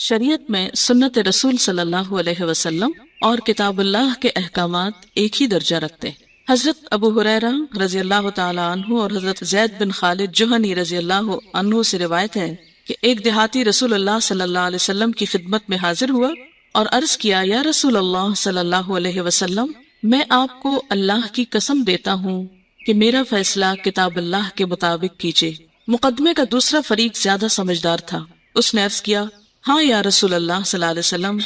شریعت میں سنت رسول صلی اللہ علیہ وسلم اور کتاب اللہ کے احکامات ایک ہی درجہ رکھتے ہیں۔ حضرت ابو ہریرہ رضی اللہ تعالی عنہ اور حضرت زید بن خالد جہنی رضی اللہ عنہ سے روایت ہے کہ ایک دیہاتی رسول اللہ صلی اللہ علیہ وسلم کی خدمت میں حاضر ہوا اور عرض کیا، یا رسول اللہ صلی اللہ علیہ وسلم، میں آپ کو اللہ کی قسم دیتا ہوں کہ میرا فیصلہ کتاب اللہ کے مطابق کیجیے۔ مقدمے کا دوسرا فریق زیادہ سمجھدار تھا، اس نے عرض کیا، ہاں یا رسول اللہ صلی اللہ علیہ وسلم،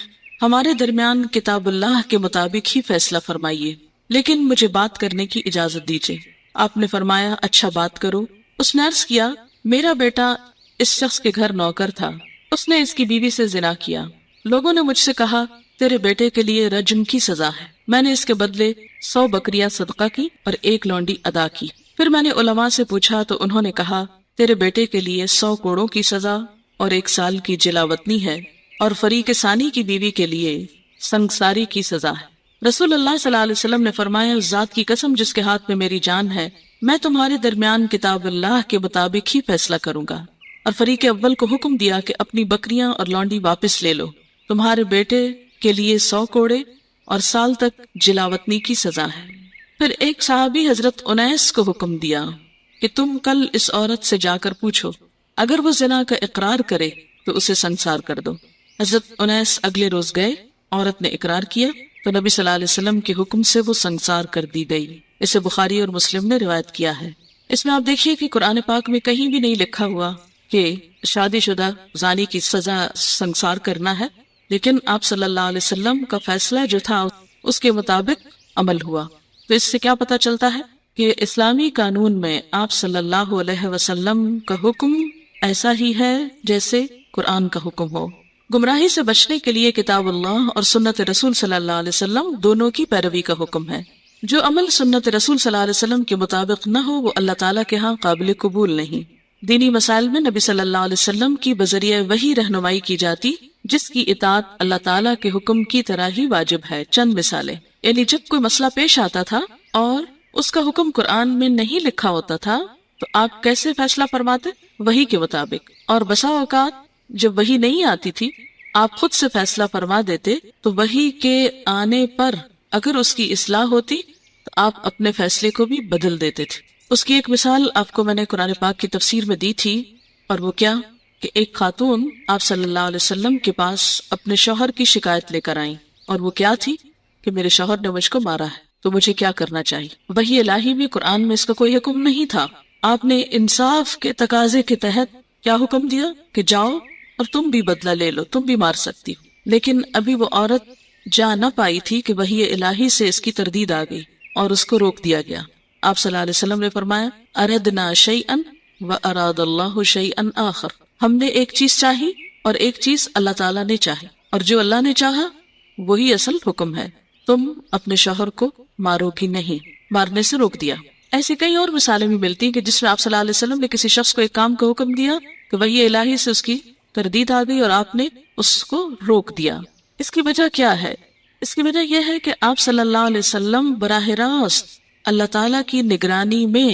ہمارے درمیان کتاب اللہ کے مطابق ہی فیصلہ فرمائیے، لیکن مجھے بات کرنے کی اجازت دیجیے۔ آپ نے فرمایا، اچھا بات کرو۔ اس نے عرض کیا، میرا بیٹا اس شخص کے گھر نوکر تھا، اس نے اس کی بیوی سے زنا کیا۔ لوگوں نے مجھ سے کہا، تیرے بیٹے کے لیے رجم کی سزا ہے۔ میں نے اس کے بدلے 100 بکریاں صدقہ کی اور 1 لونڈی ادا کی۔ پھر میں نے علماء سے پوچھا تو انہوں نے کہا، تیرے بیٹے کے لیے 100 کوڑوں کی سزا اور 1 سال کی جلاوطنی ہے، اور فریق ثانی کی بیوی کے لیے سنگساری کی سزا ہے۔ رسول اللہ صلی اللہ علیہ وسلم نے فرمایا، اس ذات کی قسم جس کے ہاتھ میں میری جان ہے، میں تمہارے درمیان کتاب اللہ کے مطابق ہی فیصلہ کروں گا۔ اور فریق اول کو حکم دیا کہ اپنی بکریاں اور لونڈی واپس لے لو، تمہارے بیٹے کے لیے 100 کوڑے اور سال تک جلاوطنی کی سزا ہے۔ پھر ایک صحابی حضرت انیس کو حکم دیا کہ تم کل اس عورت سے جا کر پوچھو، اگر وہ زنا کا اقرار کرے تو اسے سنسار کر دو۔ حضرت انیس اگلے روز گئے، عورت نے اقرار کیا تو نبی صلی اللہ علیہ وسلم کے حکم سے وہ سنسار کر دی گئی۔ اسے بخاری اور مسلم نے روایت کیا ہے۔ اس میں آپ دیکھیے کہ قرآن پاک میں کہیں بھی نہیں لکھا ہوا کہ شادی شدہ زانی کی سزا سنسار کرنا ہے، لیکن آپ صلی اللہ علیہ وسلم کا فیصلہ جو تھا اس کے مطابق عمل ہوا۔ تو اس سے کیا پتہ چلتا ہے کہ اسلامی قانون میں آپ صلی اللہ علیہ وسلم کا حکم ایسا ہی ہے جیسے قرآن کا حکم ہو۔ گمراہی سے بچنے کے لیے کتاب اللہ اور سنت رسول صلی اللہ علیہ وسلم دونوں کی پیروی کا حکم ہے۔ جو عمل سنت رسول صلی اللہ علیہ وسلم کے مطابق نہ ہو وہ اللہ تعالیٰ کے ہاں قابل قبول نہیں۔ دینی مسائل میں نبی صلی اللہ علیہ وسلم کی بذریعہ وحی رہنمائی کی جاتی، جس کی اطاعت اللہ تعالیٰ کے حکم کی طرح ہی واجب ہے۔ چند مثالیں، یعنی جب کوئی مسئلہ پیش آتا تھا اور اس کا حکم قرآن میں نہیں لکھا ہوتا تھا تو آپ کیسے فیصلہ فرماتے؟ وحی کے مطابق۔ اور بسا اوقات جب وحی نہیں آتی تھی، آپ خود سے فیصلہ فرما دیتے، تو وحی کے آنے پر اگر اس کی اصلاح ہوتی تو آپ اپنے فیصلے کو بھی بدل دیتے تھے۔ اس کی ایک مثال آپ کو میں نے قرآن پاک کی تفسیر میں دی تھی، اور وہ کیا کہ ایک خاتون آپ صلی اللہ علیہ وسلم کے پاس اپنے شوہر کی شکایت لے کر آئیں، اور وہ کیا تھی کہ میرے شوہر نے مجھ کو مارا ہے، تو مجھے کیا کرنا چاہیے۔ وحی الہی میں قرآن میں اس کا کوئی حکم نہیں تھا۔ آپ نے انصاف کے تقاضے کے تحت کیا حکم دیا کہ جاؤ اور تم بھی بدلہ لے لو، تم بھی مار سکتی ہو۔ لیکن ابھی وہ عورت جا نہ پائی تھی کہ وحی الہی سے اس کی تردید آ گئی اور اس کو روک دیا گیا۔ آپ صلی اللہ علیہ وسلم نے فرمایا، اردنا شیئا واراد اللہ شیئا آخر، ہم نے ایک چیز چاہی اور ایک چیز اللہ تعالیٰ نے چاہی، اور جو اللہ نے چاہا وہی اصل حکم ہے۔ تم اپنے شوہر کو مارو گی نہیں، مارنے سے روک دیا۔ ایسی کئی اور مثالیں بھی ملتی ہیں کہ جس میں آپ صلی اللہ علیہ وسلم نے کسی شخص کو ایک کام کا حکم دیا کہ وحی الہی سے اس کی تردید آ گئی اور آپ نے اس کو روک دیا۔ اس کی وجہ کیا ہے؟ اس کی وجہ یہ ہے کہ آپ صلی اللہ علیہ وسلم براہ راست اللہ تعالیٰ کی نگرانی میں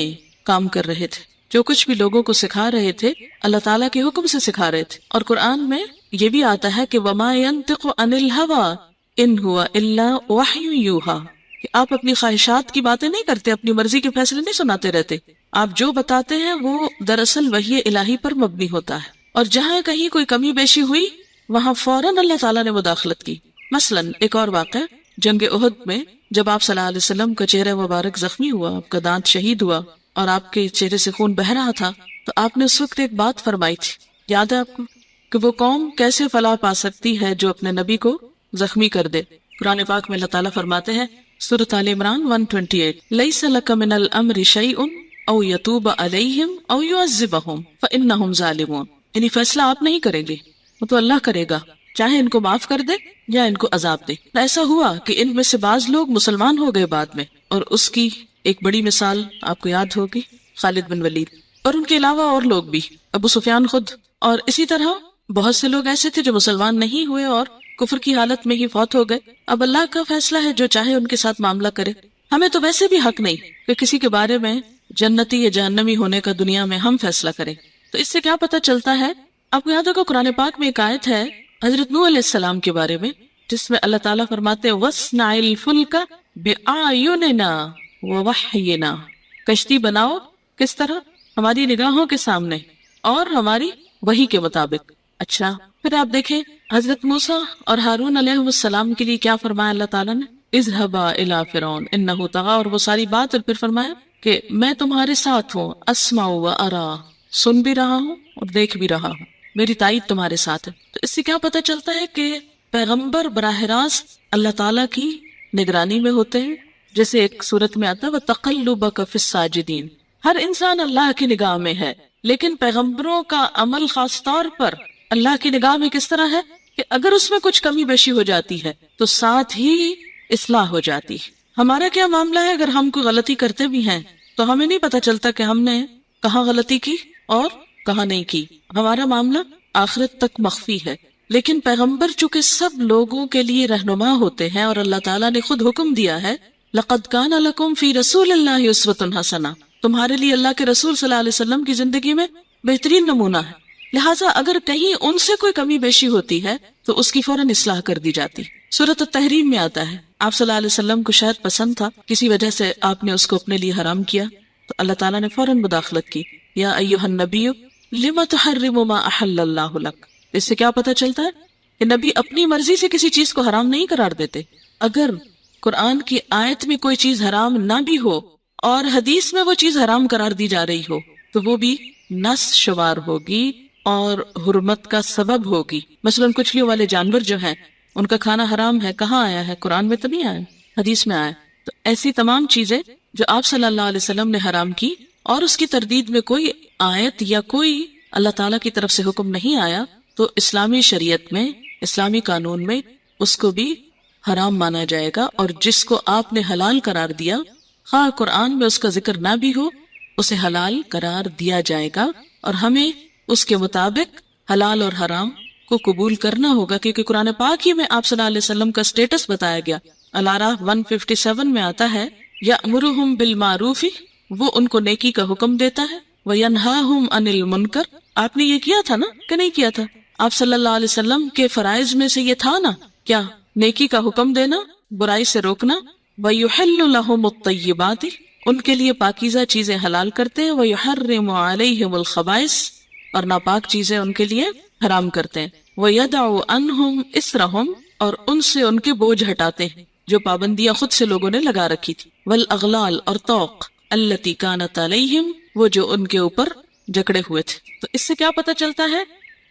کام کر رہے تھے۔ جو کچھ بھی لوگوں کو سکھا رہے تھے اللہ تعالیٰ کے حکم سے سکھا رہے تھے۔ اور قرآن میں یہ بھی آتا ہے کہ وَمَا يَنْطِقُ عَنِ الْهَوَىٰ إِنْ هُوَ إِلَّا وَحْيٌ يُوحَىٰ، کہ آپ اپنی خواہشات کی باتیں نہیں کرتے، اپنی مرضی کے فیصلے نہیں سناتے رہتے۔ آپ جو بتاتے ہیں وہ دراصل وحی الہی پر مبنی ہوتا ہے، اور جہاں کہیں کوئی کمی بیشی ہوئی وہاں فوراً اللہ تعالیٰ نے مداخلت کی۔ مثلاً ایک اور واقعہ، جنگ احد میں جب آپ صلی اللہ علیہ وسلم کا چہرہ مبارک زخمی ہوا، آپ کا دانت شہید ہوا اور آپ کے چہرے سے خون بہہ رہا تھا، تو آپ نے اس وقت ایک بات فرمائی تھی، یاد ہے آپ کو، کہ وہ قوم کیسے فلاح پا سکتی ہے جو اپنے نبی کو زخمی کر دے۔ قرآن پاک میں اللہ تعالیٰ فرماتے ہیں، سورۃ آل عمران 128، لیس لک من الامر شیء او یتوب علیہم او یعذبہم فانہم ظالمون، یعنی فیصلہ آپ نہیں کریں گے، وہ تو اللہ کرے گا، چاہے ان کو معاف کر دے یا ان کو عذاب دے۔ ایسا ہوا کہ ان میں سے بعض لوگ مسلمان ہو گئے بعد میں، اور اس کی ایک بڑی مثال آپ کو یاد ہوگی، خالد بن ولید، اور ان کے علاوہ اور لوگ بھی، ابو سفیان خود، اور اسی طرح بہت سے لوگ ایسے تھے جو مسلمان نہیں ہوئے اور کفر کی حالت میں ہی فوت ہو گئے۔ اب اللہ کا فیصلہ ہے، جو چاہے ان کے ساتھ معاملہ کرے۔ ہمیں تو ویسے بھی حق نہیں کہ کسی کے بارے میں جنتی یا جہنمی ہونے کا دنیا میں ہم فیصلہ کریں۔ تو اس سے کیا پتہ چلتا ہے؟ آپ کو یاد ہوگا قرآن پاک میں ایک آیت ہے حضرت نوح علیہ السلام کے بارے میں، جس میں اللہ تعالیٰ فرماتے ہیں وَاصْنَعِ الْفُلْكَ بِأَعْيُنِنَا وَوَحْيِنَا، کشتی بناؤ کس طرح؟ ہماری نگاہوں کے سامنے اور ہماری وحی کے مطابق۔ اچھا، پھر آپ دیکھیں حضرت موسیٰ اور ہارون علیہ السلام کے لیے کیا فرمایا اللہ تعالیٰ نے؟ اذهبا الى فرعون انه طغى، اور وہ ساری بات، اور پھر فرمایا کہ میں تمہارے ساتھ ہوں، اسمع و ارا، سن بھی رہا ہوں اور دیکھ بھی رہا ہوں، میری تائید تمہارے ساتھ ہے۔ تو اس سے کیا پتہ چلتا ہے کہ پیغمبر براہ راست اللہ تعالیٰ کی نگرانی میں ہوتے ہیں، جیسے ایک صورت میں آتا ہے وَتَقَلُّبَكَ فِي السَّاجِدِينَ، ہر انسان اللہ کی نگاہ میں ہے، لیکن پیغمبروں کا عمل خاص طور پر اللہ کی نگاہ میں کس طرح ہے کہ اگر اس میں کچھ کمی بیشی ہو جاتی ہے تو ساتھ ہی اصلاح ہو جاتی ہے۔ ہمارا کیا معاملہ ہے؟ اگر ہم کوئی غلطی کرتے بھی ہیں تو ہمیں نہیں پتہ چلتا کہ ہم نے کہاں غلطی کی اور کہاں نہیں کی، ہمارا معاملہ آخرت تک مخفی ہے۔ لیکن پیغمبر چونکہ سب لوگوں کے لیے رہنما ہوتے ہیں اور اللہ تعالیٰ نے خود حکم دیا ہے لَقَدْ كَانَ لَكُمْ فِي رَسُولِ اللَّهِ أُسْوَةٌ حَسَنَةٌ، تمہارے لیے اللہ کے رسول صلی اللہ علیہ وسلم کی زندگی میں بہترین نمونہ ہے، لہٰذا اگر کہیں ان سے کوئی کمی بیشی ہوتی ہے تو اس کی فوراً اصلاح کر دی جاتی۔ سورۃ التحریم میں آتا ہے آپ صلی اللہ علیہ وسلم کو شاید پسند تھا، کسی وجہ سے آپ نے اس کو اپنے لیے حرام کیا تو اللہ تعالیٰ نے فوراً مداخلت کی، یا ایھا النبی لم تحرم ما احل اللہ لک۔ اس سے کیا پتہ چلتا ہے کہ نبی اپنی مرضی سے کسی چیز کو حرام نہیں قرار دیتے۔ اگر قرآن کی آیت میں کوئی چیز حرام نہ بھی ہو اور حدیث میں وہ چیز حرام قرار دی جا رہی ہو تو وہ بھی نص شمار ہوگی اور حرمت کا سبب ہوگی۔ مثلاً کچلیوں والے جانور جو ہیں ان کا کھانا حرام ہے، کہاں آیا ہے؟ قرآن میں تو نہیں آیا، حدیث میں آیا۔ تو ایسی تمام چیزیں جو آپ صلی اللہ علیہ وسلم نے حرام کی اور اس کی تردید میں کوئی آیت یا کوئی اللہ تعالیٰ کی طرف سے حکم نہیں آیا تو اسلامی شریعت میں، اسلامی قانون میں اس کو بھی حرام مانا جائے گا، اور جس کو آپ نے حلال قرار دیا خواہ قرآن میں اس کا ذکر نہ بھی ہو اسے حلال قرار دیا جائے گا، اور ہمیں اس کے مطابق حلال اور حرام کو قبول کرنا ہوگا، کیونکہ قرآن پاک ہی میں آپ صلی اللہ علیہ وسلم کا سٹیٹس بتایا گیا۔ الاعراف 157 میں آتا ہے یأمرہم بالمعروف، وہ ان کو نیکی کا حکم دیتا ہے، وینہاہم عن المنکر، آپ نے یہ کیا تھا نا کہ نہیں کیا تھا؟ آپ صلی اللہ علیہ وسلم کے فرائض میں سے یہ تھا نا، کیا نیکی کا حکم دینا، برائی سے روکنا، وَيُحِلُّ لَهُمُ الطَّيِّبَاتِ، ان کے لیے پاکیزہ چیزیں حلال کرتے ہیں، وَيُحَرِّمُ عَلَيْهِمُ الْخَبَائِثَ، اور ناپاک چیزیں ان کے لیے حرام کرتے ہیں، وَيَدَعُ عَنْهُمْ إِسْرَهُمْ، اور ان سے ان کے بوجھ ہٹاتے ہیں جو پابندیاں خود سے لوگوں نے لگا رکھی تھی، وَالْأَغْلَالَ، اور طوق، الَّتِي كَانَتْ عَلَيْهِمْ، وہ جو ان کے اوپر جکڑے ہوئے تھے۔ تو اس سے کیا پتہ چلتا ہے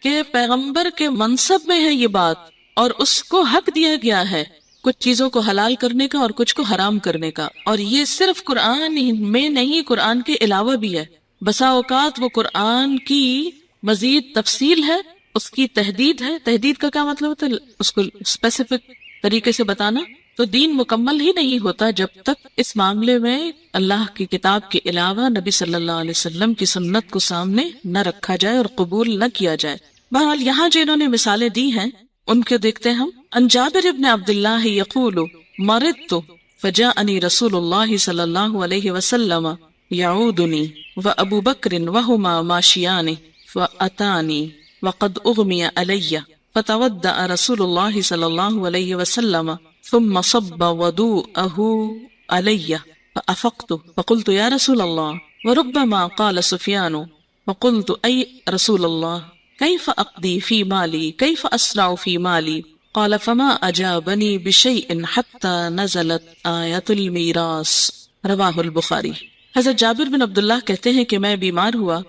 کہ پیغمبر کے منصب میں ہے یہ بات، اور اس کو حق دیا گیا ہے کچھ چیزوں کو حلال کرنے کا اور کچھ کو حرام کرنے کا، اور یہ صرف قرآن میں نہیں، قرآن کے علاوہ بھی ہے۔ بسا اوقات وہ قرآن کی مزید تفصیل ہے، اس کی تحدید ہے۔ تحدید کا کیا مطلب ہوتا ہے؟ اس کو اسپیسیفک طریقے سے بتانا۔ تو دین مکمل ہی نہیں ہوتا جب تک اس معاملے میں اللہ کی کتاب کے علاوہ نبی صلی اللہ علیہ وسلم کی سنت کو سامنے نہ رکھا جائے اور قبول نہ کیا جائے۔ بہرحال یہاں جو انہوں نے مثالیں دی ہیں ان کے دیکھتے ہیں ہم۔ ان جابر ابن عبداللہ یقول مرضت فجاءنی رسول اللہ صلی اللہ علیہ وسلم یعودنی وابو بکر وہما ماشیان فاتانی وقد اغمی علی فتودع رسول اللہ صلی اللہ علیہ وسلم ثم صب وضوءه علی فافقت فقلت یا رسول اللہ وربما قال سفیان فقلت ای رسول اللہ کیف اقضی فی مالی کیف اسرع فی مالی قال فما اجابنی بشیء حتی نزلت آیت المیراث، رواہ البخاری۔ حضرت جابر بن عبداللہ کہتے ہیں کہ میں بیمار ہوا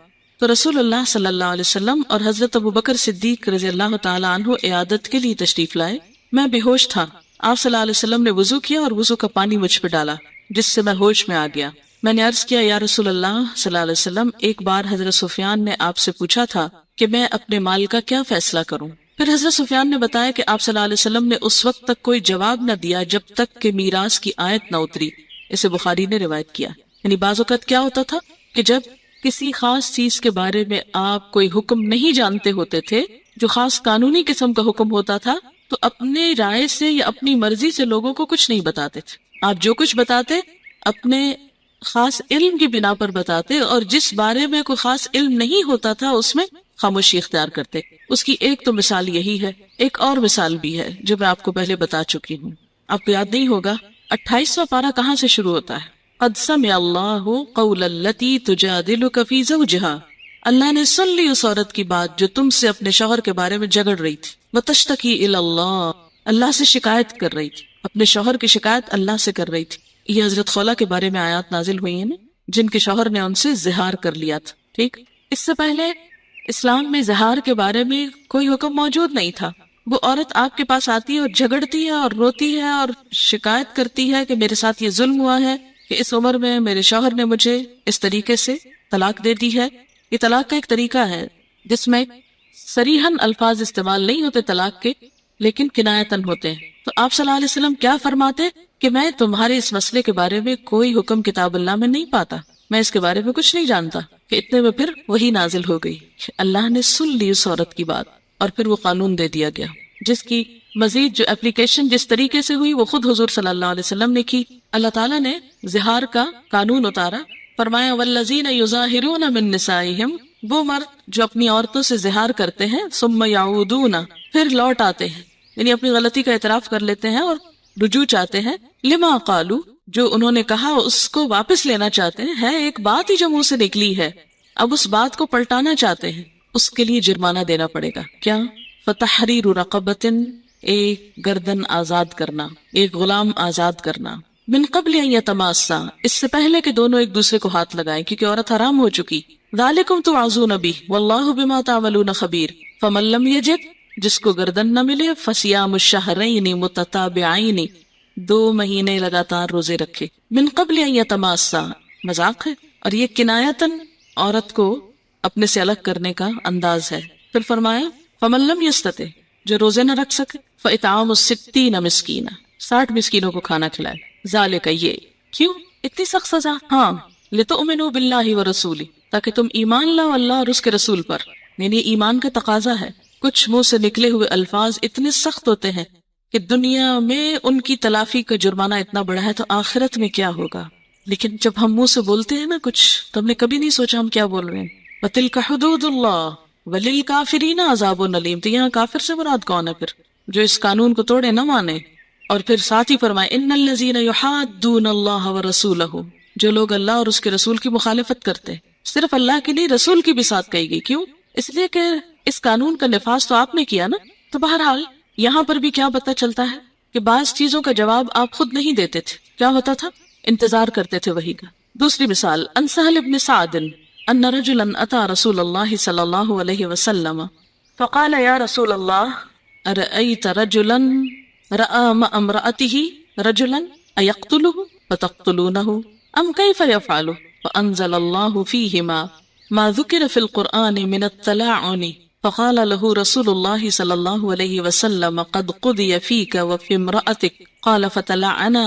تو رسول اللہ صلی اللہ علیہ وسلم اور حضرت ابو بکر صدیق رضی اللہ تعالیٰ عنہ عیادت کے لیے تشریف لائے۔ میں بے ہوش تھا، آپ صلی اللہ علیہ وسلم نے وضو کیا اور وضو کا پانی مجھ پہ ڈالا جس سے میں ہوش میں آ گیا۔ میں نے عرض کیا یا رسول اللہ صلی اللہ علیہ وسلم، ایک بار حضرت سفیان نے آپ سے پوچھا تھا کہ میں اپنے مال کا کیا فیصلہ کروں۔ پھر حضرت سفیان نے بتایا کہ آپ صلی اللہ علیہ وسلم نے اس وقت تک کوئی جواب نہ دیا جب تک کہ میراث کی آیت نہ اتری۔ اسے بخاری نے روایت کیا۔ یعنی بعض اوقات کیا ہوتا تھا کہ جب کسی خاص چیز کے بارے میں آپ کوئی حکم نہیں جانتے ہوتے تھے، جو خاص قانونی قسم کا حکم ہوتا تھا، تو اپنے رائے سے یا اپنی مرضی سے لوگوں کو کچھ نہیں بتاتے تھے۔ آپ جو کچھ بتاتے اپنے خاص علم کی بنا پر بتاتے، اور جس بارے میں کوئی خاص علم نہیں ہوتا تھا اس میں خاموشی اختیار کرتے. اس کی ایک تو مثال یہی ہے، ایک اور مثال بھی ہے جو میں آپ کو پہلے بتا چکی ہوں. آپ کو یاد نہیں ہوگا 28واں پارہ کہاں سے شروع ہوتا ہے؟ قد سمع اللہ قول التی تجادلک فی زوجہا، اللہ نے سن لی اس عورت کی بات جو تم سے اپنے شوہر کے بارے میں جھگڑ رہی تھی. وتشتکی الی اللہ، اللہ سے شکایت کر رہی تھی، اپنے شوہر کی شکایت اللہ سے کر رہی تھی. یہ حضرت خولہ کے بارے میں آیات نازل ہوئی ہیں نا، جن کے شوہر نے ان سے زہار کر لیا تھا. ٹھیک، اس سے پہلے اسلام میں زہار کے بارے میں کوئی حکم موجود نہیں تھا. وہ عورت آپ کے پاس آتی ہے اور جھگڑتی ہے اور روتی ہے اور شکایت کرتی ہے کہ میرے ساتھ یہ ظلم ہوا ہے کہ اس عمر میں میرے شوہر نے مجھے اس طریقے سے طلاق دے دی ہے. یہ طلاق کا ایک طریقہ ہے جس میں صریحاً الفاظ استعمال نہیں ہوتے طلاق کے، لیکن کنایتاً ہوتے ہیں. تو آپ صلی اللہ علیہ وسلم کیا فرماتے کہ میں تمہارے اس مسئلے کے بارے میں کوئی حکم کتاب اللہ میں نہیں پاتا، میں اس کے بارے میں کچھ نہیں جانتا. کہ اتنے میں پھر وہی نازل ہو گئی، اللہ نے سن لی اس عورت کی بات اور پھر وہ قانون دے دیا گیا، جس کی مزید جو اپلیکیشن جس طریقے سے ہوئی وہ خود حضور صلی اللہ علیہ وسلم نے کی. اللہ تعالیٰ نے زہار کا قانون اتارا، فرمایا والذین یظاہرون من نسائہم، وہ مرد جو اپنی عورتوں سے زہار کرتے ہیں، ثم یعودون، پھر لوٹ آتے ہیں، یعنی اپنی غلطی کا اعتراف کر لیتے ہیں اور رجوع چاہتے ہیں، لما قالو، جو انہوں نے کہا اس کو واپس لینا چاہتے ہیں، ہے ایک بات ہی جو منہ سے نکلی ہے، اب اس بات کو پلٹانا چاہتے ہیں، اس کے لیے جرمانہ دینا پڑے گا. کیا؟ فتحریر رقبۃ، ایک گردن آزاد کرنا، ایک غلام آزاد کرنا، من قبل ان یتماسا، اس سے پہلے کہ دونوں ایک دوسرے کو ہاتھ لگائیں، کیونکہ عورت حرام ہو چکی. ذالکم توعظون بہ واللہ بما تعملون خبیر، فمن لم یجد، جس کو گردن نہ ملے، فصیام الشہرین متتابعین، 2 مہینے لگاتار روزے رکھے. من قبل ان یتماسا، مذاق ہے، اور یہ کنایتاً عورت کو اپنے سے الگ کرنے کا انداز ہے. پھر فرمایا فمن لم یستطع، جو روزے نہ رکھ سکے، فاطعام 60 مسکینا، 60 مسکینوں کو کھانا کھلائے. ذالک، یہ کیوں اتنی سخت سزا؟ ہاں، لتؤمنوا باللہ ورسولہ، تاکہ تم ایمان لاؤ اللہ اور اس کے رسول پر، یعنی ایمان کا تقاضا ہے. کچھ منہ سے نکلے ہوئے الفاظ اتنے سخت ہوتے ہیں کہ دنیا میں ان کی تلافی کا جرمانہ اتنا بڑا ہے، تو آخرت میں کیا ہوگا. لیکن جب ہم منہ سے بولتے ہیں نا کچھ، تو ہم نے کبھی نہیں سوچا ہم کیا بول رہے ہیں. وَتِلْكَ حُدُودُ اللَّهِ وَلِلْكَافِرِينَ عَذَابٌ أَلِيمٌ، تو یہاں کافر سے مراد کون ہے پھر؟ جو اس قانون کو توڑے، نہ مانے. اور پھر ساتھ ہی فرمائے إِنَّ الَّذِينَ يُحَادُّونَ اللَّهَ وَرَسُولَهُ، جو لوگ اللہ اور اس کے رسول کی مخالفت کرتے ہیں. صرف اللہ کی نہیں، رسول کی بھی ساتھ کہی گئی. کیوں؟ اس لیے کہ اس قانون کا نفاذ تو آپ نے کیا نا. تو بہرحال یہاں پر بھی کیا پتہ چلتا ہے کہ بعض چیزوں کا جواب آپ خود نہیں دیتے تھے. کیا ہوتا تھا؟ انتظار کرتے تھے وحی کا. دوسری مثال، ان سہل بن سعد ان رجلا اتى رسول اللہ صلی اللہ علیہ وسلم فقال یا رسول اللہ ارأيت رجلا رأى مع امرأته رجلا ايقتله فتقتلونه ام كيف يفعل؟ فانزل الله فيهما ما ذكر في القرآن من التلاعن، فقال له رسول الله صلى الله عليه وسلم قد قضي فيك وفي امرأتك، قال فتلعنا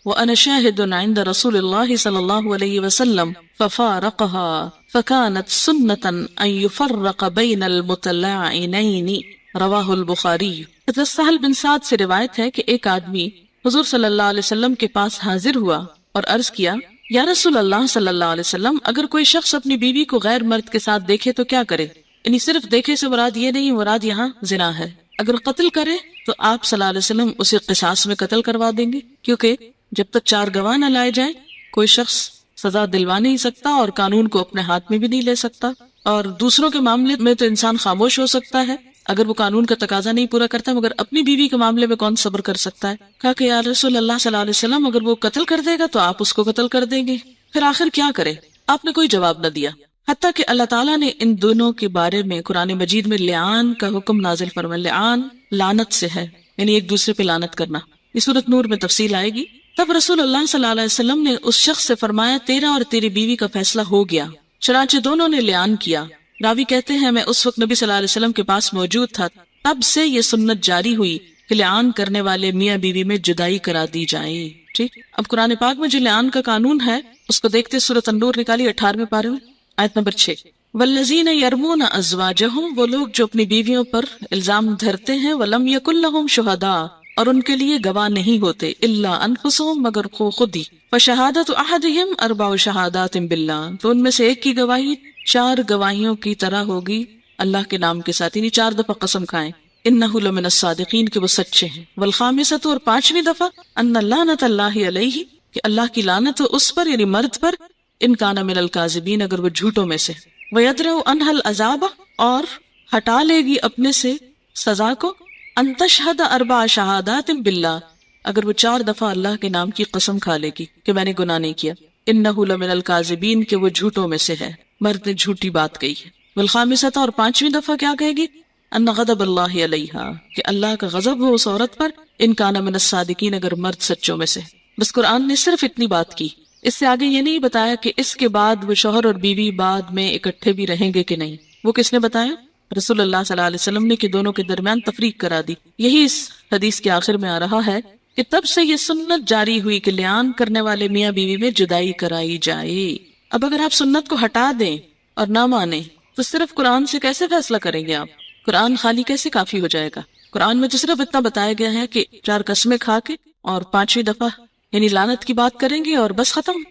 وأنا شاهد عند رسول الله صلى الله عليه وسلم ففارقها، فكانت سنة أن يفرق بين المتلاعنين، رواہ البخاری. حضرت سہل بن سعد سے روایت ہے کہ ایک آدمی حضور صلی اللہ علیہ وسلم کے پاس حاضر ہوا اور عرض کیا، یا رسول اللہ صلی اللہ علیہ وسلم، اگر کوئی شخص اپنی بیوی کو غیر مرد کے ساتھ دیکھے تو کیا کرے؟ یعنی صرف دیکھے سے مراد یہ نہیں، مراد یہاں زنا ہے. اگر قتل کرے تو آپ صلی اللہ علیہ وسلم اسے قصاص میں قتل کروا دیں گے، کیونکہ جب تک 4 گواہ نہ لائے جائیں کوئی شخص سزا دلوا نہیں سکتا اور قانون کو اپنے ہاتھ میں بھی نہیں لے سکتا. اور دوسروں کے معاملے میں تو انسان خاموش ہو سکتا ہے اگر وہ قانون کا تقاضا نہیں پورا کرتا، مگر اپنی بیوی کے معاملے میں کون صبر کر سکتا ہے؟ کہا کہ یا رسول اللہ صلی اللہ علیہ وسلم، اگر وہ قتل کر دے گا تو آپ اس کو قتل کر دیں گے. پھر آخر کیا کرے؟ آپ نے کوئی جواب نہ دیا، حتیٰ کہ اللہ تعالیٰ نے ان دونوں کے بارے میں قرآن مجید میں لعان کا حکم نازل فرمایا. لعان لعنت سے ہے، یعنی ایک دوسرے پہ لعنت کرنا. یہ سورۃ نور میں تفصیل آئے گی. تب رسول اللہ صلی اللہ علیہ وسلم نے اس شخص سے فرمایا، تیرا اور تیری بیوی کا فیصلہ ہو گیا. چنانچہ دونوں نے لعان کیا. راوی کہتے ہیں میں اس وقت نبی صلی اللہ علیہ وسلم کے پاس موجود تھا، تب سے یہ سنت جاری ہوئی کہ لعان کرنے والے میاں بیوی میں جدائی کرا دی جائے. ٹھیک، اب قرآن پاک میں جو لعان کا قانون ہے اس کو دیکھتے سورۃ النور نکالی 18ویں پارے میں آیت نمبر 6. والذین یرمون ازواجہم، وہ لوگ جو اپنی بیویوں پر الزام دھرتے ہیں، ولم یکن لہم شہداء، اور ان کے لیے گواہ نہیں ہوتے، الا انفسہم، مگر خود ہی. فشہادۃ احدہم 4 شہادات باللہ، تو ان میں سے ایک کی گواہی 4 گواہیوں کی طرح ہوگی اللہ کے نام کے ساتھ، یعنی 4 دفعہ قسم کھائیں انہ لمن الصادقین کہ وہ سچے ہیں، والخامسۃ اور 5ویں دفعہ ان لعنۃ اللہ علیہ کہ اللہ کی لعنت ہو اس پر یعنی مرد پر، ان کان من الکاذبین اگر وہ جھوٹوں میں سے، ویدرؤ عنہ العذاب اور ہٹا لے گی اپنے سے سزا کو، ان تشہد 4 شہادات باللہ اگر وہ 4 دفعہ اللہ کے نام کی قسم کھا لے گی کہ میں نے گناہ نہیں کیا، انہ لمن الکاذبین کہ وہ جھوٹوں میں سے ہے، مرد نے جھوٹی بات کہی ہے، والخامسۃ اور 5ویں دفعہ کیا کہے گی ان غضب اللہ علیہا کہ اللہ کا غضب ہو اس عورت پر، ان کان من الصادقین اگر مرد سچوں میں سے۔ بس قرآن نے صرف اتنی بات کی، اس سے آگے یہ نہیں بتایا کہ اس کے بعد وہ شوہر اور بیوی بعد میں اکٹھے بھی رہیں گے کہ نہیں۔ وہ کس نے بتایا؟ رسول اللہ صلی اللہ علیہ وسلم نے، کہ دونوں کے درمیان تفریق کرا دی۔ یہی اس حدیث کے آخر میں آ رہا ہے کہ تب سے یہ سنت جاری ہوئی کہ لعان کرنے والے میاں بیوی میں جدائی کرائی جائے۔ اب اگر آپ سنت کو ہٹا دیں اور نہ مانیں تو صرف قرآن سے کیسے فیصلہ کریں گے آپ؟ قرآن خالی کیسے کافی ہو جائے گا؟ قرآن میں تو صرف اتنا بتایا گیا ہے کہ 4 قسمیں کھا کے اور 5ویں دفعہ یعنی لعنت کی بات کریں گے اور بس ختم۔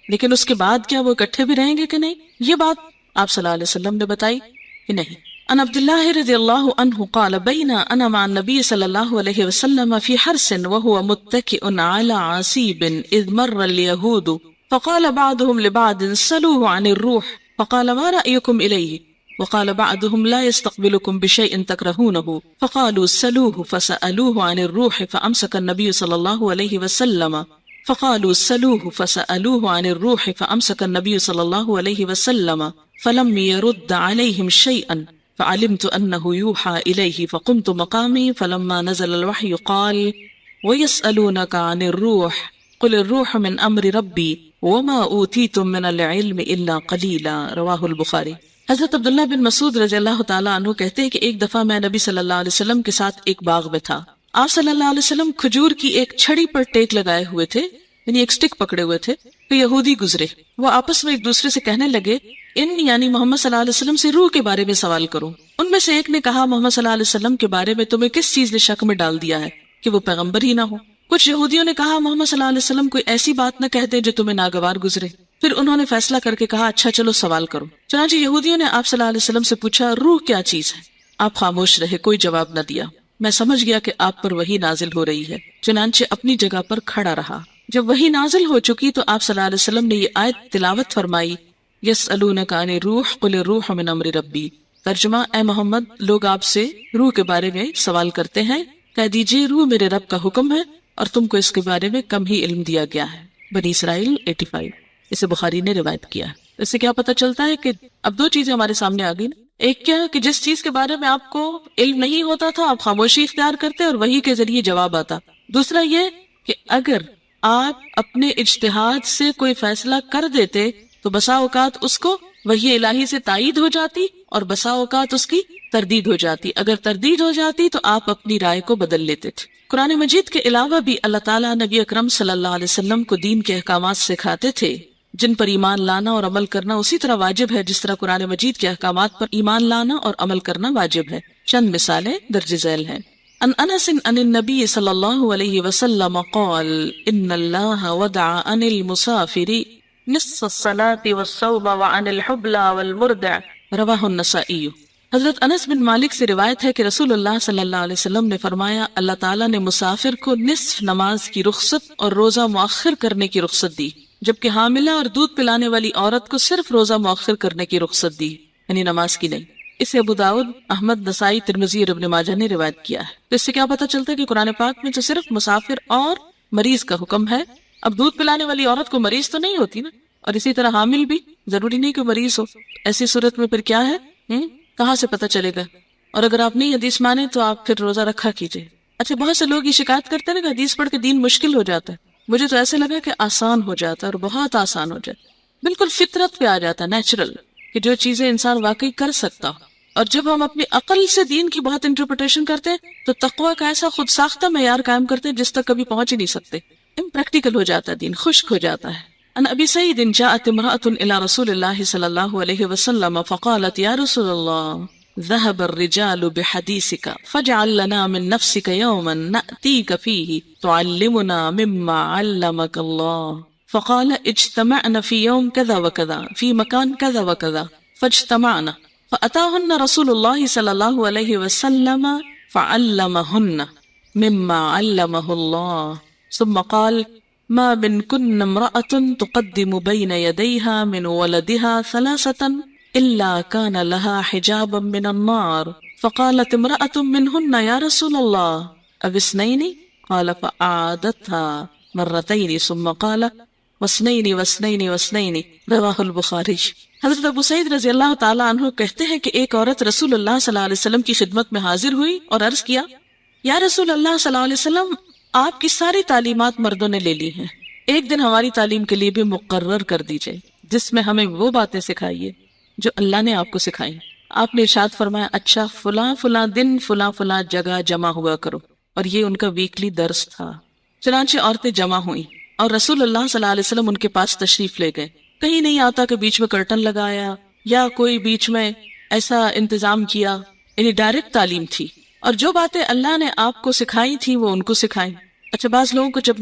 لیکن اس کے بعد کیا وہ اکٹھے بھی رہیں گے کہ نہیں؟ یہ بات آپ صلی اللہ علیہ وسلم نے بتائی کہ نہیں۔ ان عبداللہ رضی اللہ عنہ قال بین انا مع النبی صلی اللہ علیہ وسلم فی حرس وهو متکئ علی عصیب اذ مر اليہود فقال بعضهم لبعض سلوه عن الروح فقال ما رأيكم الیہ وقال بعضهم لا يستقبلكم بشيء تكرهونه فقالوا سلوه فسألوه عن الروح فأمسك النبي صلى الله عليه وسلم فقالوا سلوه فسألوه عن الروح فأمسك النبي صلى الله عليه وسلم فلم يرد عليهم شيئا فعلمت أنه يوحى إليه فقمت مقامي فلما نزل الوحي قال ويسألونك عن الروح قل الروح من أمر ربي وما أوتيتم من العلم إلا قليلا رواه البخاري۔ حضرت عبداللہ بن مسعود رضی اللہ تعالیٰ عنہ کہتے ہیں کہ ایک دفعہ میں نبی صلی اللہ علیہ وسلم کے ساتھ ایک باغ میں تھا۔ آپ صلی اللہ علیہ وسلم کھجور کی ایک چھڑی پر ٹیک لگائے ہوئے تھے، یعنی ایک سٹک پکڑے ہوئے تھے، تو یہودی گزرے۔ وہ آپس میں ایک دوسرے سے کہنے لگے یعنی محمد صلی اللہ علیہ وسلم سے روح کے بارے میں سوال کرو۔ ان میں سے ایک نے کہا محمد صلی اللہ علیہ وسلم کے بارے میں تمہیں کس چیز نے شک میں ڈال دیا ہے کہ وہ پیغمبر ہی نہ ہو؟ کچھ یہودیوں نے کہا محمد صلی اللہ علیہ وسلم کوئی ایسی بات نہ کہتے جو تمہیں ناگوار گزرے۔ پھر انہوں نے فیصلہ کر کے کہا اچھا چلو سوال کرو۔ چنانچہ یہودیوں نے آپ صلی اللہ علیہ وسلم سے پوچھا روح کیا چیز ہے؟ آپ خاموش رہے، کوئی جواب نہ دیا۔ میں سمجھ گیا کہ آپ پر وحی نازل ہو رہی ہے، چنانچہ اپنی جگہ پر کھڑا رہا۔ جب وحی نازل ہو چکی تو آپ صلی اللہ علیہ وسلم نے یہ آیت تلاوت فرمائی، یسألونک عن الروح قل الروح من امر ربی۔ ترجمہ، اے محمد لوگ آپ سے روح کے بارے میں سوال کرتے ہیں، کہہ دیجئے روح میرے رب کا حکم ہے اور تم کو اس کے بارے میں کم ہی علم دیا گیا ہے۔ بنی اسرائیل 85۔ اسے بخاری نے روایت کیا ہے۔ اس سے کیا پتہ چلتا ہے کہ اب 2 چیزیں ہمارے سامنے آ گئی نا۔ ایک کیا کہ جس چیز کے بارے میں آپ کو علم نہیں ہوتا تھا آپ خاموشی اختیار کرتے اور وحی کے ذریعے جواب آتا۔ دوسرا یہ کہ اگر آپ اپنے اجتہاد سے کوئی فیصلہ کر دیتے تو بسا اوقات اس کو وحی الہی سے تائید ہو جاتی اور بسا اوقات اس کی تردید ہو جاتی۔ اگر تردید ہو جاتی تو آپ اپنی رائے کو بدل لیتے تھے۔ قرآن مجید کے علاوہ بھی اللہ تعالیٰ نبی اکرم صلی اللہ علیہ وسلم کو دین کے احکامات سکھاتے تھے جن پر ایمان لانا اور عمل کرنا اسی طرح واجب ہے جس طرح قرآن مجید کے احکامات پر ایمان لانا اور عمل کرنا واجب ہے۔ چند مثالیں درج ذیل ہیں۔ عن انس عن النبی صلی اللہ علیہ وسلم قال ان اللہ وضع عن المسافر نصف الصلاة والصوم وعن الحبلى والمرضع رواہ النسائی۔ حضرت انس بن مالک سے روایت ہے کہ رسول اللہ صلی اللہ علیہ وسلم نے فرمایا اللہ تعالیٰ نے مسافر کو نصف نماز کی رخصت اور روزہ مؤخر کرنے کی رخصت دی، جبکہ حاملہ اور دودھ پلانے والی عورت کو صرف روزہ مؤخر کرنے کی رخصت دی، یعنی نماز کی نہیں۔ اسے ابو داؤد، احمد، نسائی، ترمذی اور ابن ماجہ نے روایت کیا ہے۔ تو اس سے کیا پتہ چلتا ہے کہ قرآن پاک میں تو صرف مسافر اور مریض کا حکم ہے۔ اب دودھ پلانے والی عورت کو مریض تو نہیں ہوتی نا، اور اسی طرح حامل بھی ضروری نہیں کہ مریض ہو۔ ایسی صورت میں پھر کیا ہے، کہاں سے پتہ چلے گا؟ اور اگر آپ نہیں حدیث مانے تو آپ پھر روزہ رکھا کیجئے۔ اچھا، بہت سے لوگ یہ شکایت کرتے ہیں نا کہ حدیث پڑھ کے دین مشکل ہو جاتا ہے۔ مجھے تو ایسے لگا کہ آسان ہو جاتا ہے اور بہت آسان ہو جاتا ہے، بالکل فطرت پہ آ جاتا ہے، نیچرل، کہ جو چیزیں انسان واقعی کر سکتا ہو۔ اور جب ہم اپنی عقل سے دین کی بہت انٹرپریٹیشن کرتے ہیں تو تقوی کا ایسا خود ساختہ معیار قائم کرتے ہیں جس تک کبھی پہنچ ہی نہیں سکتے۔ امپریکٹیکل ہو جاتا ہے دین، خشک ہو جاتا ہے۔ ان ابی سعید جاءت امرأة الى رسول اللہ صلی اللہ علیہ وسلم فقالت یا رسول اللہ ذهب الرجال بحديثك فاجعل لنا من نفسك يوما نأتيك فيه تعلمنا مما علمك الله فقال اجتمعنا في يوم كذا وكذا في مكان كذا وكذا فاجتمعنا فأتاهن رسول الله صلى الله عليه وسلم فعلمهن مما علمه الله ثم قال ما منكن امرأة تقدم بين يديها من ولدها ثلاثة إلا كان لها حجابا من النار. فقالت امرأة منهن يا رسول الله أو اثنين؟ قال فأعادتها مرتين ثم قال واثنين واثنين واثنين رواہ البخاری. حضرت ابو سعید رضی اللہ تعالیٰ عنہ کہتے ہیں کہ ایک عورت رسول اللہ صلی اللہ علیہ وسلم کی خدمت میں حاضر ہوئی اور عرض کیا یا رسول اللہ صلی اللہ علیہ وسلم آپ کی ساری تعلیمات مردوں نے لے لی ہیں، ایک دن ہماری تعلیم کے لیے بھی مقرر کر دیجئے جس میں ہمیں وہ باتیں سکھائیے جو اللہ نے آپ کو سکھائی. آپ نے ارشاد فرمایا اچھا فلاں فلاں دن فلاں فلاں جگہ جمع ہوا کرو، اور یہ ان کا ویکلی درس تھا. چنانچہ عورتیں جمع ہوئیں اور رسول اللہ صلی اللہ علیہ وسلم ان کے پاس تشریف لے گئے. کہیں نہیں آتا کہ بیچ میں کرٹن لگایا یا کوئی بیچ میں ایسا انتظام کیا، یعنی ڈائریکٹ تعلیم تھی، اور جو باتیں اللہ نے آپ کو سکھائی تھی وہ ان کو سکھائیں. اچھا بعض لوگوں کو جب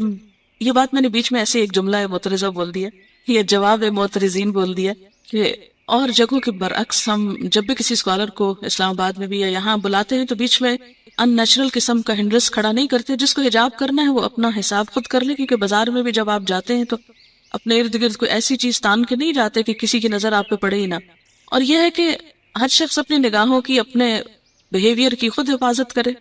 یہ بات میں نے بیچ میں ایسے ایک جملہ معترضہ بول دیا، یہ جواب معترضین بول دیا کہ اور جگہوں کے برعکس ہم جب بھی کسی اسکالر کو اسلام آباد میں بھی یا یہاں بلاتے ہیں تو بیچ میں ان نیچرل قسم کا ہنڈرس کھڑا نہیں کرتے. جس کو حجاب کرنا ہے وہ اپنا حساب خود کر لے، کیونکہ بازار میں بھی جب آپ جاتے ہیں تو اپنے ارد گرد کوئی ایسی چیز تان کے نہیں جاتے کہ کسی کی نظر آپ پہ پڑے ہی نہ. اور یہ ہے کہ ہر شخص اپنی نگاہوں کی، اپنے بیہیویئر کی خود حفاظت کرے.